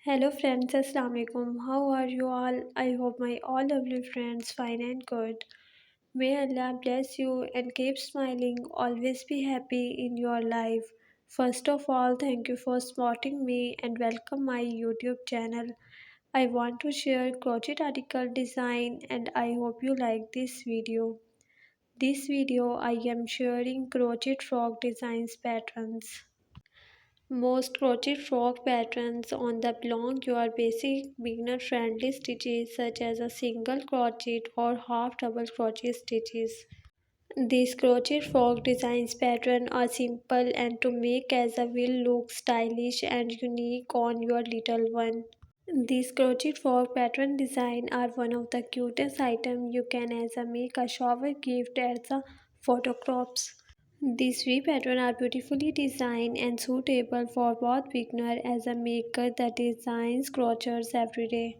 Hello friends, Assalamu alaikum. How are you all? I hope my all lovely friends fine and good. May Allah bless you and keep smiling. Always be happy in your life. First of all, thank you for supporting me and welcome my YouTube channel. I want to share crochet article design and I hope you like this video. This video I am sharing crochet frog designs patterns. Most crochet frog patterns on the belong your basic beginner friendly stitches such as a single crochet or half double crochet stitches. These crochet frog designs pattern are simple and to make as a will look stylish and unique on your little one. These crochet frog pattern design are one of the cutest items you can as a make a shower gift as a photo crops. These three patterns are beautifully designed and suitable for both beginner as a maker that designs crochets every day.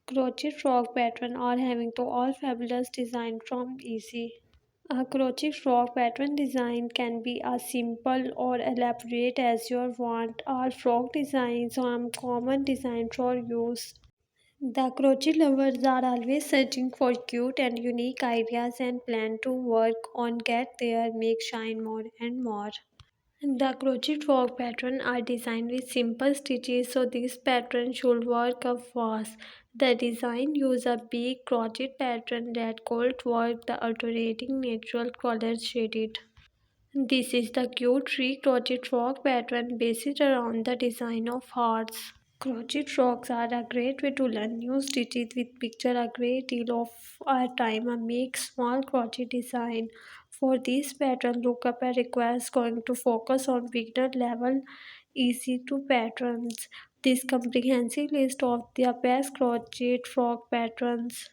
Crochet frog pattern are having to all fabulous design from easy. A crochet frog pattern design can be as simple or elaborate as you want. All frog designs are common design for use. The crochet lovers are always searching for cute and unique ideas and plan to work on get their make shine more and more. The crochet frog pattern are designed with simple stitches so this pattern should work up fast. The design use a big crochet pattern that could work the alternating natural color shaded. This is the cute tree crochet frog pattern based around the design of hearts. Crochet frocks are a great way to learn new stitches with picture a great deal of our time and make small crochet design. For this pattern, look up a request going to focus on beginner level easy to patterns. This comprehensive list of the best crochet frog patterns.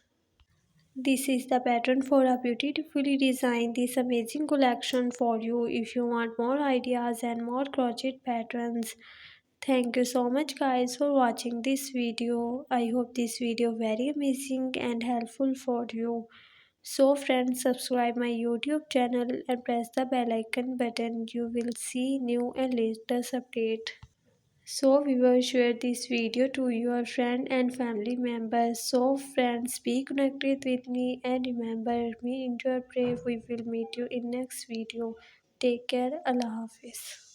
This is the pattern for a beautifully designed this amazing collection for you if you want more ideas and more crochet patterns. Thank you so much guys for watching this video. I hope this video very amazing and helpful for you. So friends, subscribe my YouTube channel and press the bell icon button. You will see new and latest update. So we will share this video to your friend and family members. So friends, be connected with me and remember me in your prayer. We will meet you in next video. Take care. Allah Hafiz.